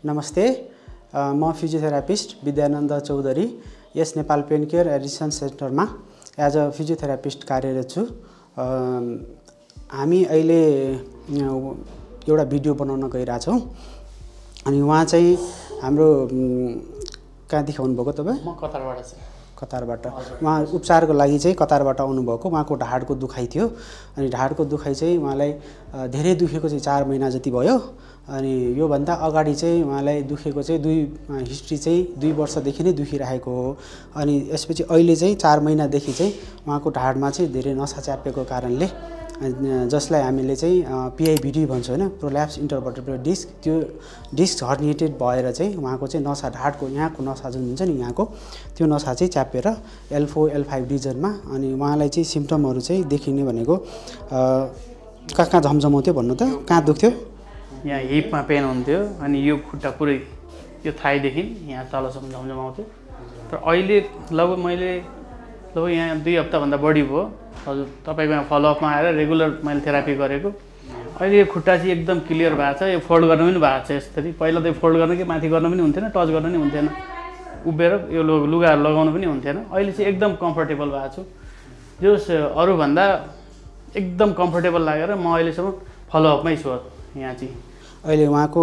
नमस्ते, म फिजियोथेरापिस्ट विद्यानन्द चौधरी यस Nepal pain care research सेन्टरमा एज अ फिजियोथेरापिस्ट कार्यरत छु। हामी अहिले एउटा भिडियो बनाउन गइरहेछौँ अनि उहाँ चाहिँ हाम्रो कहाँदेखि आउनुभएको तपाईँ? म कतारबाट छु। कतारबाट उहाँ उपचारको लागि चाहिँ कतारबाट आउनुभएको। उहाँको ढाडको दुखाइ थियो अनि ढाडको दुखाइ चाहिँ उहाँलाई धेरै दुखेको चाहिँ 4 महिना जति भयो अनि योभन्दा अगाडि चाहिँ उहाँलाई दुखेको चाहिँ हिस्ट्री चाहिँ 2 वर्षदेखि नै दुखिरहेको हो अनि यसपछि अहिले चाहिँ 4 महिनादेखि चाहिँ उहाँको ढाडमा चाहिँ धेरै नसा च्यापेको कारणले जसलाई हामीले चाहिँ PIVD भन्छौँ हैन, प्रोल्याप्स इन्टरभर्टेब्रल डिस्क, त्यो डिस्क हर्निएटेड भएर चाहिँ उहाँको चाहिँ नसा ढाडको यहाँको नसा जुन हुन्छ नि यहाँको त्यो नसा चाहिँ च्यापेर L4 L5 रिजनमा अनि उहाँलाई चाहिँ सिम्पटमहरू चाहिँ देखिने भनेको कहाँ झमझमाउँथ्यो भन्नु त? कहाँ दुख्थ्यो? यहाँ हिपमा पेन हुन्थ्यो अनि यो खुट्टा पुरै यो थाइदेखि यहाँ तलसम्म झमझमाउँथ्यो। तर अहिले लगभग मैले यहाँ 2 हप्ताभन्दा बढी भयो हजुर तपाईँको यहाँ फलोअपमा आएर रेगुलर मैले थेरापी गरेको। अहिले यो खुट्टा चाहिँ एकदम क्लियर भएको छ। यो फोल्ड गर्न पनि भएको छ यसरी। पहिला त फोल्ड गर्न कि माथि गर्न पनि हुन्थेन, टच गर्न पनि हुन्थेन, उभिएर यो लुगाहरू लगाउनु पनि हुन्थेन। अहिले चाहिँ एकदम कम्फर्टेबल भएको छु, जो अरूभन्दा एकदम कम्फर्टेबल लागेर म अहिलेसम्म फलोअपमै छु यहाँ चाहिँ। अहिले उहाँको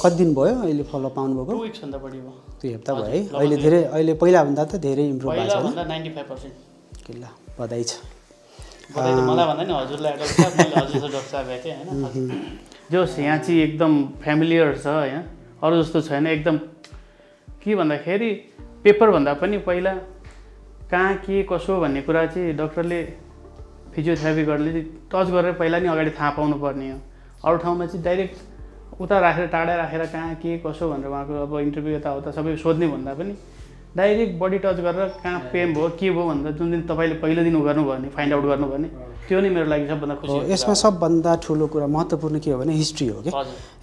कति दिन भयो अहिले फलोअप पाउनुभएको? 2 विक्सभन्दा बढी भयो। 2 हप्ता भयो है। अहिले धेरै अहिले पहिलाभन्दा त धेरै इम्प्रुभ भएको छ पहिलाभन्दा 95%। ल बधाई छ। मलाई भन्दा नि हजुरलाई मैले हजुरसँग डक्टर भेटेँ हैन। जोस् यहाँ चाहिँ एकदम फ्यामिलियर छ यहाँ, अरू जस्तो छैन। एकदम के भन्दाखेरि पेपर भन्दा पनि पहिला कहाँ के कसो भन्ने कुरा चाहिँ डक्टरले फिजियोथेरापी गर्नेले टच गरेर पहिला नि अगाडि थाहा पाउनु पर्ने हो। अरू ठाउँमा चाहिँ डाइरेक्ट उता राखेर टाढा राखेर कहाँ के कसो भनेर उहाँको अब इन्टरभ्यू यताउता सबै सोध्ने भन्दा पनि डाइरेक्ट बडी टच गरेर कहाँ पेन भयो के भयो भनेर जुन दिन तपाईँले पहिलो दिन गर्नुभयो भने फाइन्ड आउट गर्नुभयो भने त्यो नै मेरो लागि सबभन्दा खुसी हो। यसमा सबभन्दा ठुलो कुरा महत्त्वपूर्ण के हो भने हिस्ट्री हो कि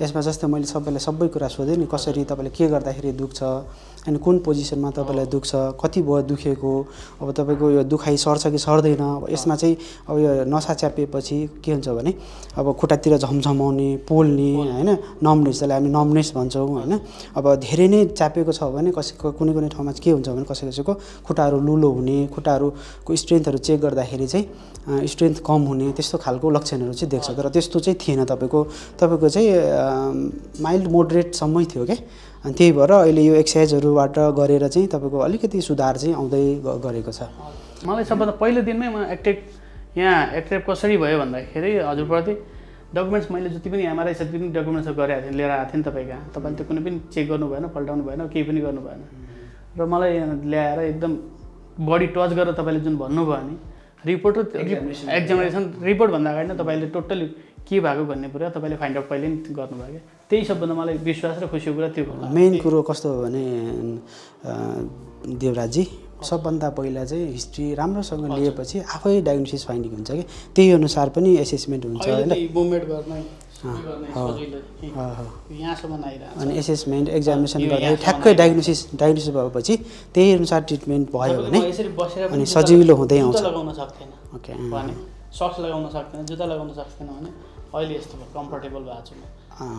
यसमा। जस्तै मैले सबैलाई सबै कुरा सोधेँ नि, कसरी तपाईँले के गर्दाखेरि दुख्छ अनि कुन पोजिसनमा तपाईँलाई दुख्छ, कति भयो दुखेको, अब तपाईँको यो दुखाइ सर्छ कि सर्दैन। अब यसमा चाहिँ अब यो नसा च्यापेपछि के हुन्छ भने अब खुट्टातिर झमझमाउने, पोल्ने हैन, नम्नेस, जसलाई हामी नम्नेस भन्छौँ हैन। अब धेरै नै च्यापेको छ भने कसैको कुनै कुनै ठाउँमा के हुन्छ भने कसैको खुट्टाहरू लुलो हुने, खुट्टाहरूको स्ट्रेन्थहरू चेक गर्दाखेरि चाहिँ स्ट्रेन्थ कम हुने, त्यस्तो खालको लक्षणहरू चाहिँ देख्छ। तर त्यस्तो चाहिँ थिएन तपाईँको चाहिँ माइल्ड मोडरेटसम्मै थियो क्या। अनि त्यही भएर अहिले यो एक्सर्साइजहरूबाट गरेर चाहिँ तपाईँको अलिकति सुधार चाहिँ आउँदै गरेको छ। मलाई सबभन्दा पहिलो दिनमै म एक्टिभ कसरी भयो भन्दाखेरि हजुरप्रति डकुमेन्ट्स मैले जति पनि MRI जति पनि डकुमेन्ट्सहरू गरेको थिएँ लिएर आएको थिएँ नि तपाईँ कहाँ। तपाईँले त्यो कुनै पनि चेक गर्नु भएन, पल्टाउनु भएन, केही पनि गर्नु भएन। र मलाई ल्याएर एकदम बडी टच गरेर तपाईँले जुन भन्नुभयो नि रिपोर्ट र एक्जामिनेसन रिपोर्ट भन्दा अगाडि नै तपाईँले टोटली के भएको भन्ने कुरा तपाईँले फाइन्ड आउट पहिले नै गर्नुभयो क्या। त्यही सबभन्दा मलाई विश्वास र खुसीको कुरा त्यो हो। मेन कुरो कस्तो हो भने देवराजजी, सबभन्दा पहिला चाहिँ हिस्ट्री राम्रोसँग लिएपछि आफै डायग्नोसिस फाइन्डिङ हुन्छ कि त्यही अनुसार पनि एसेसमेन्ट हुन्छ हैन। अनि एसेसमेन्ट एक्जामिनेसन गर्दा ठ्याक्कै डायग्नोसिस भएपछि त्यही अनुसार ट्रिटमेन्ट भयो भने अनि सजिलो हुँदै आउँछ। ओके भने सक्स लगाउन सक्दैन, जुत्ता लगाउन सक्दैन भने अहिले यस्तो कम्फर्टेबल भएको छु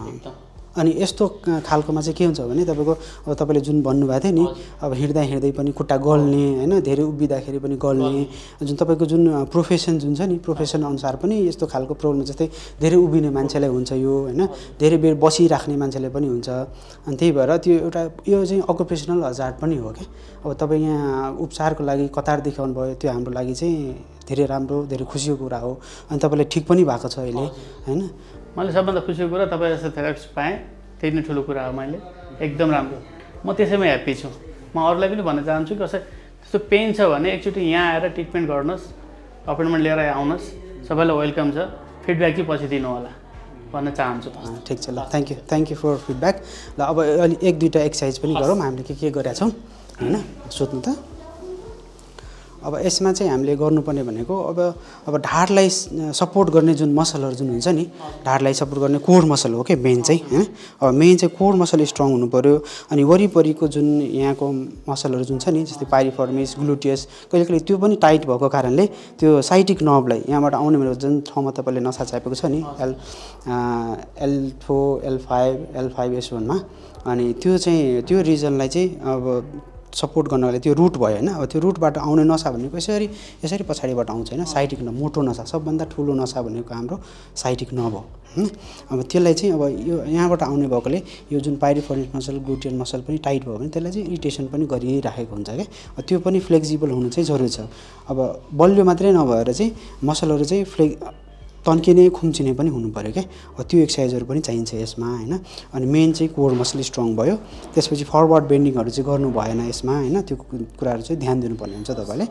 एकदम। अनि यस्तो खालकोमा चाहिँ के हुन्छ भने तपाईँको अब तपाईँले जुन भन्नुभएको थियो नि, अब हिँड्दै पनि खुट्टा गल्ने हैन, धेरै उभिँदाखेरि पनि गल्ने, जुन तपाईँको जुन प्रोफेसन जुन छ नि प्रोफेसन अनुसार पनि यस्तो खालको प्रब्लम, जस्तै धेरै उभिने मान्छेलाई हुन्छ यो हैन, धेरै बेर बसिराख्ने मान्छेलाई पनि हुन्छ। अनि त्यही भएर त्यो एउटा यो चाहिँ अकुपेसनल हजार्ड पनि हो क्या। अब तपाईँ यहाँ उपचारको लागि कतारदेखि आउनुभयो, त्यो हाम्रो लागि चाहिँ धेरै राम्रो, धेरै खुसीको कुरा हो। अनि तपाईँलाई ठिक पनि भएको छ अहिले हैन। मैले सबभन्दा खुसीको कुरा तपाईँ जस्तो थेरापिस्ट पाएँ, त्यही नै ठुलो कुरा हो। मैले एकदम राम्रो, म त्यसैमा ह्याप्पी छु। म अरूलाई पनि भन्न चाहन्छु कसै त्यस्तो पेन छ भने एकचोटि यहाँ आएर ट्रिटमेन्ट गर्नुहोस्, अपोइन्टमेन्ट लिएर आउनुहोस्, सबैलाई वेलकम छ। फिडब्याक चाहिँ पछि दिनु होला भन्न चाहन्छु। ठिक छ, ल थ्याङ्क यू फर फिडब्याक। ल अब अलि 1-2टा एक्सर्साइज पनि गरौँ हामीले के गरेका छौँ हैन, सोध्नु त। अब यसमा चाहिँ हामीले गर्नुपर्ने भनेको अब ढाडलाई सपोर्ट गर्ने जुन मसलहरू जुन हुन्छ नि ढाडलाई सपोर्ट गर्ने कोर मसल हो के मेन चाहिँ हैन अब मेन चाहिँ कोर मसल स्ट्रङ हुनु पर्यो अनि वरिपरिको जुन यहाँको मसलहरू जुन छ नि जस्तै पाइरिफर्मिस ग्लुटियस कहिले कहिले त्यो पनि टाइट भएको कारणले त्यो साइटिक नर्भलाई यहाँबाट आउने भनेको जुन ठाउँमा तपाईँले नसा च्यापेको छ नि L4 L5 S1 मा अनि त्यो चाहिँ त्यो रिजनलाई चाहिँ अब सपोर्ट गर्नको लागि त्यो रुट भयो हैन अब त्यो रुटबाट आउने नसा भनेको यसरी पछाडिबाट आउँछ हैन साइटिक नर्भ मोटो नसा सबभन्दा ठुलो नसा भनेको हाम्रो साइटिक नर्भ हो अब त्यसलाई चाहिँ अब यो यहाँबाट आउने भएकोले यो जुन पाइरिफर्मिस मसल ग्लुटियल मसल पनि टाइट भयो भने त्यसलाई चाहिँ इरिटेसन पनि गरिराखेको हुन्छ के त्यो पनि फ्लेक्सिबल हुनु चाहिँ जरुरी छ अब बलियो मात्रै नभएर चाहिँ मसलहरू चाहिँ तन्किने खुम्चिने पनि हुनु पर्यो के त्यो एक्सरसाइजहरू पनि चाहिन्छ यसमा हैन अनि मेन चाहिँ कोर मसल स्ट्रङ भयो त्यसपछि फरवर्ड बेन्डिङहरू चाहिँ गर्नु भएन यसमा हैन त्यो कुराहरू चाहिँ ध्यान दिनुपर्ने हुन्छ तपाईले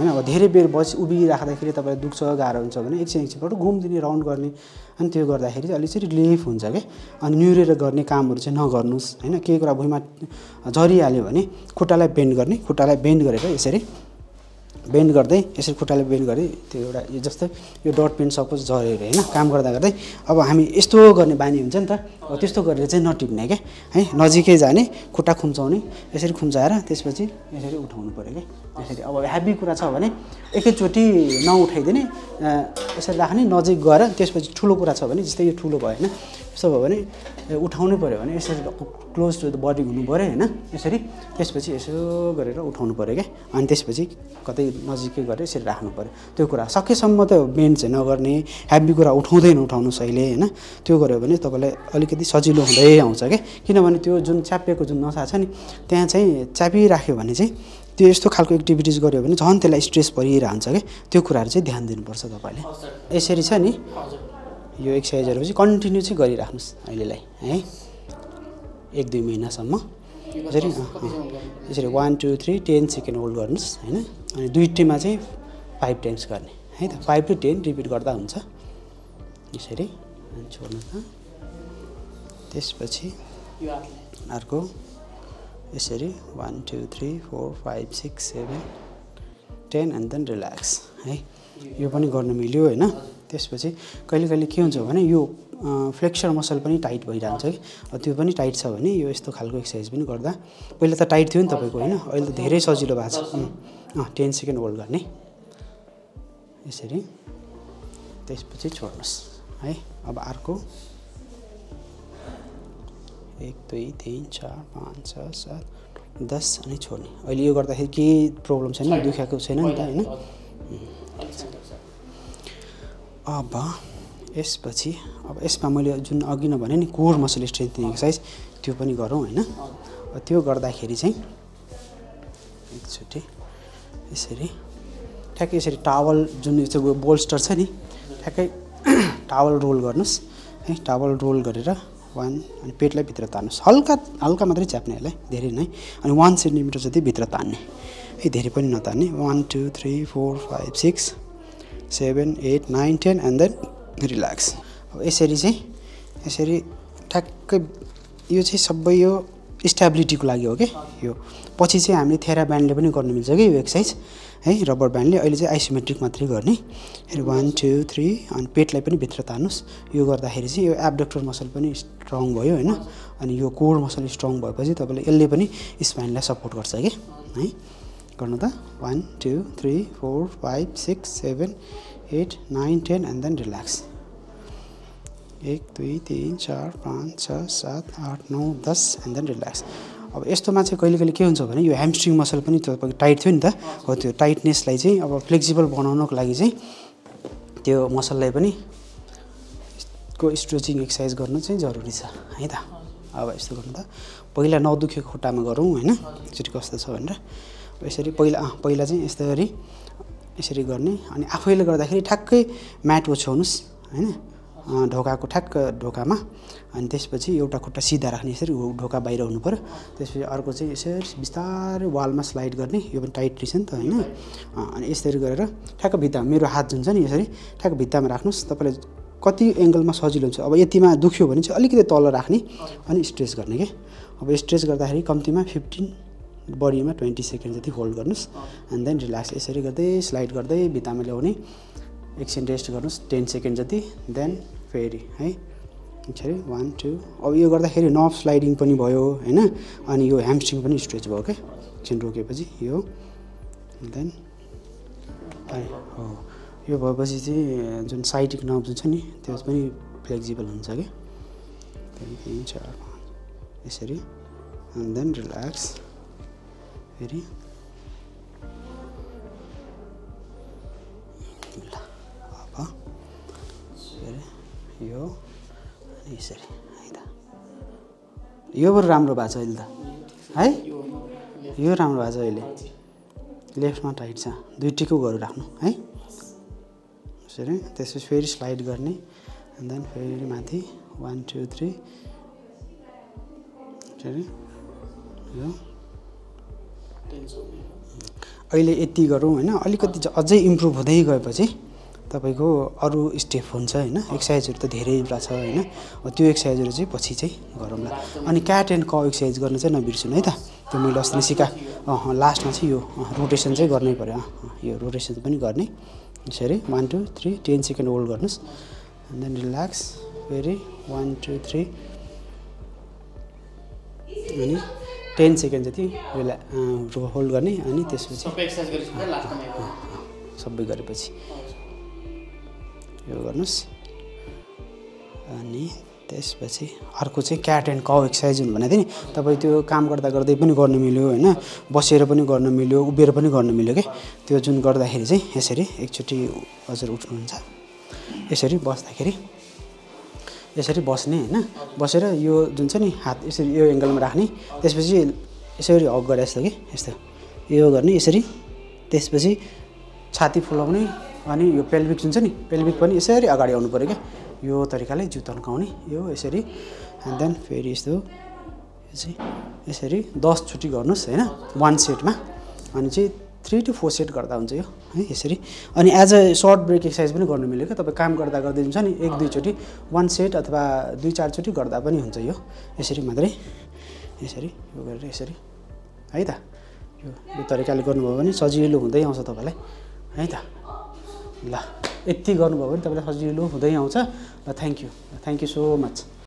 हैन अब धेरै बेर उभिराख्दाखेरि तपाईलाई दुख्छ गाह्रो हुन्छ भने एकछिनबाट घुम्दिने राउन्ड गर्ने अनि त्यो गर्दाखेरि चाहिँ अलिकति रिलिफ हुन्छ के अनि न्युरेर गर्ने कामहरू चाहिँ नगर्नुस् हैन केही कुरा भुइँमा झरिहाल्यो भने खुट्टालाई बेन्ड गरेर यसरी बेन्ड गर्दै यसरी खुट्टाले बेन्ड गर्दै त्यो एउटा यो जस्तै यो डट पेन सपोज झरेर हैन काम गर्दै अब हामी यस्तो गर्ने बानी हुन्छ नि त अब त्यस्तो गरेर चाहिँ नटिप्ने के है नजिकै जाने खुट्टा खुम्चाउने यसरी खुम्चाएर त्यसपछि यसरी उठाउनु पर्यो के यसरी अब हेभी कुरा छ भने एकैचोटी नउठाइदिने यसरी राख्ने नजिक गएर त्यसपछि ठुलो कुरा छ भने जस्तै यो ठुलो भयो हैन यस्तो भयो भने उठाउनु पर्यो भने यसरी क्लोज टु द बडी हुनु पर्यो हैन यसरी त्यसपछि यसो गरेर उठाउनु पर्यो के अनि त्यसपछि कतै नजिकै गरेर यसरी राख्नु पर्यो त्यो कुरा सकेसम्म त बेन्ड चाहिँ नगर्ने हेभी कुरा उठाउनु सहिले हैन त्यो गर्यो भने तपाईलाई अलिकति सजिलो हुँदै आउँछ के किनभने त्यो जुन च्यापेको जुन नसा छ नि त्यहाँ चाहिँ च्यापिराख्यो भने चाहिँ त्यो यस्तो खालको एक्टिभिटिज गर्यो भने झन् त्यसलाई स्ट्रेस परिरहन्छ के त्यो कुराहरू चाहिँ ध्यान दिनुपर्छ तपाईले यसरी छ नि यो एक्सरसाइजहरू चाहिँ कन्टिन्यू चाहिँ गरिराख्नुस् अहिलेलाई है 1-2 महिनासम्म यसरी 1 2 3 10 सेकेन्ड होल्ड गर्नुस् हैन अनि दुईटीमा चाहिँ 5 टाइम्स गर्ने है त 5 to 10 रिपिट गर्दा हुन्छ यसरी छोड्नु त त्यसपछि अर्को यसरी 1 2 3 4 5 6 7 10 एन्ड देन रिल्याक्स है यो पनि गर्न मिल्यो हैन त्यसपछि कहिले के हुन्छ भने यो फ्लेक्सर मसल पनि टाइट भइरहन्छ कि त्यो पनि टाइट छ भने यो यस्तो खालको एक्सरसाइज पनि गर्दा पहिला त टाइट थियो नि तपाईको हैन अहिले त धेरै सजिलो भएको छ 10 सेकेन्ड होल्ड गर्ने यसरी त्यसपछि छोड्नुस् है अब अर्को 1 2 3 4 5 6 7 10 अनि छोड्ने अहिले यो गर्दाखेरि केही प्रब्लम छैन दुखेको छैन नि त हैन अब यसपछि अब यसमा मैले जुन अघि न भने नि कोर मसल स्ट्रेन्थनिङ एक्सरसाइज त्यो पनि गरौँ हैन त्यो गर्दाखेरि चाहिँ एकचोटि यसरी ठ्याक्कै यसरी टावल जुन यो बोल्स्टर छ नि ठ्याक्कै टावल रोल गर्नुस् है टावल रोल गरेर 1 अनि पेटलाई भित्र तान्नुस् हल्का मात्रै च्याप्ने यसलाई धेरै नै अनि 1 सेन्टिमिटर जति भित्र तान्ने है धेरै पनि नतान्ने 1 2 3 4 5 6 7 8 9 10 एन्ड देन रिल्याक्स अब यसरी चाहिँ यसरी ठ्याक्कै यो चाहिँ सबै यो स्टेबिलिटीको लागि हो के यो पछि चाहिँ हामीले थेरा ब्यान्डले पनि गर्न मिल्छ कि यो एक्सरसाइज है रबर ब्यान्डले अहिले चाहिँ आइसोमेट्रिक मात्रै गर्ने फेरि 1 2 3 अनि पेटलाई पनि भित्र तान्नुस् यो गर्दाखेरि चाहिँ यो एब्डक्टर मसल पनि स्ट्रङ भयो हैन अनि यो कोर मसल स्ट्रङ भएपछि तपाईले यसले पनि स्पाइनलाई सपोर्ट गर्छ के है गर्नु त 1 2 3 4 5 6 7 8 9 10 and then relax 1 2 3 4 5 6 7 8 9 10 and then relax अब यस्तोमा चाहिँ कहिले के हुन्छ भने यो ह्यामस्ट्रिङ मसल पनि तपाईको टाइट थियो नि त हो त्यो टाइटनेसलाई चाहिँ अब फ्लेक्सिबल बनाउनको लागि चाहिँ त्यो मसललाई पनि को स्ट्रेचिङ एक्सरसाइज गर्नु चाहिँ जरुरी छ है त अब यस्तो गर्नु त पहिला नदुखेको खुट्टामा गरौँ हैन यसरी कस्तो छ भनेर यसरी पहिला चाहिँ यसरी गर्ने अनि आफैले गर्दाखेरि ठ्याक्कै म्याट ओछ्याउनुस् हैन ढोकाको ठ्याक्क ढोकामा अनि त्यसपछि एउटा खुट्टा सिधा राख्ने यसरी ढोका बाहिर हुनु पर्यो त्यसपछि अर्को चाहिँ यसरी बिस्तारै वालमा स्लाइड गर्ने यो पनि टाइट रहेछ नि त हैन अनि यसरी गरेर ठ्याक्क भित्तामा मेरो हात जुन छ नि यसरी ठ्याक्क भित्तामा राख्नुस् तपाईले कति एंगलमा सजिलो हुन्छ अब यतिमा दुख्यो भने चाहिँ अलिकति तल राख्ने अनि स्ट्रेच गर्ने के अब स्ट्रेच गर्दाखेरि कम्तीमा बडीमा 20 सेकेन्ड जति होल्ड गर्नुहोस् एन्ड देन रिल्याक्स यसरी गर्दै स्लाइड गर्दै भित्तामा ल्याउने एकछिन रेस्ट गर्नुहोस् 10 सेकेन्ड जति देन फेरि है यसरी 1 2 अब यो गर्दाखेरि नर्भ स्लाइडिङ पनि भयो हैन अनि यो ह्यामस्ट्रिङ पनि स्ट्रेच भयो के एकछिन रोकेपछि यो देन हो यो भएपछि चाहिँ जुन साइटिक नर्भ जुन छ नि त्यो पनि फ्लेक्सिबल हुन्छ के त्यही 4 5 यसरी एन्ड देन रिल्याक्स फेरि ल अब फेरि यो यसरी है त यो बरु राम्रो भएको छ अहिले त है यो राम्रो भएको छ अहिले लेफ्टमा टाइट छ दुईटिको गरु राख्नु है यसरी त्यसपछि फेरि स्लाइड गर्ने एन्ड देन फेरि माथि 1 2 3 यसरी यो अहिले यति गरौँ हैन अलिकति अझै इम्प्रुभ हुँदै गएपछि तपाईको अरु स्टेप हुन्छ हैन एक्सरसाइजहरु त धेरैवटा छ हैन त्यो एक्सरसाइजहरु चाहिँ पछि चाहिँ गरौँला अनि क्याट एन्ड काउ एक्सरसाइज गर्न चाहिँ नबिर्सनु है त त्यो मैले अस्ति सिका लास्टमा चाहिँ यो रोटेसन चाहिँ गर्नै पर्यो यो रोटेसन पनि गर्ने यसरी 1 2 3 10 सेकेन्ड होल्ड गर्नुस् एन्ड देन रिल्याक्स फेरि 1 2 3 अनि 10 सेकेन्ड जति होल्ड गर्ने अनि त्यसपछि सबै एक्सरसाइज गरिसक्यो लास्टमा सबै गरेपछि यो गर्नुस् अनि त्यसपछि अर्को चाहिँ क्याट एन्ड काउ एक्सरसाइज हुनु भनेको थिएँ नि तपाईँ त्यो काम गर्दा गर्दै पनि गर्न मिल्यो हैन बसेर पनि गर्न मिल्यो उभिएर पनि गर्न मिल्यो के त्यो जुन गर्दाखेरि चाहिँ यसरी एकचोटि हजुर उठ्नुहुन्छ यसरी बस्दाखेरि यसरी बस्ने हैन बसेर यो जुन छ नि हात यसरी यो एंगलमा राख्ने त्यसपछि यसरी हक गरे जस्तो के यस्तो यो गर्ने यसरी त्यसपछि छाती फुलाउने अनि यो पेल्भिक जुन छ नि पेल्भिक पनि यसरी अगाडि आउनु पर्यो के यो तरिकाले जिउ तन्काउने यो यसरी एन्ड देन फेरि यस्तो यसरी 10 चोटी गर्नुस् हैन 1 सेटमा अनि चाहिँ 3 to 4 सेट गर्दा हुन्छ यो है यसरी अनि as a short break exercise पनि गर्न मिल्यो के तपाईँ काम गर्दा गर्दै हुन्छ नि 1 2 चोटी 1 सेट अथवा 2 4 चोटी गर्दा पनि हुन्छ यो यसरी मात्रै यसरी यो गरेर यसरी है त यो तरिकाले गर्नुभयो भने सजिलो हुँदै आउँछ तपाईलाई है त ल यति गर्नुभयो भने तपाईलाई सजिलो हुँदै आउँछ ल थ्यांक यू सो मच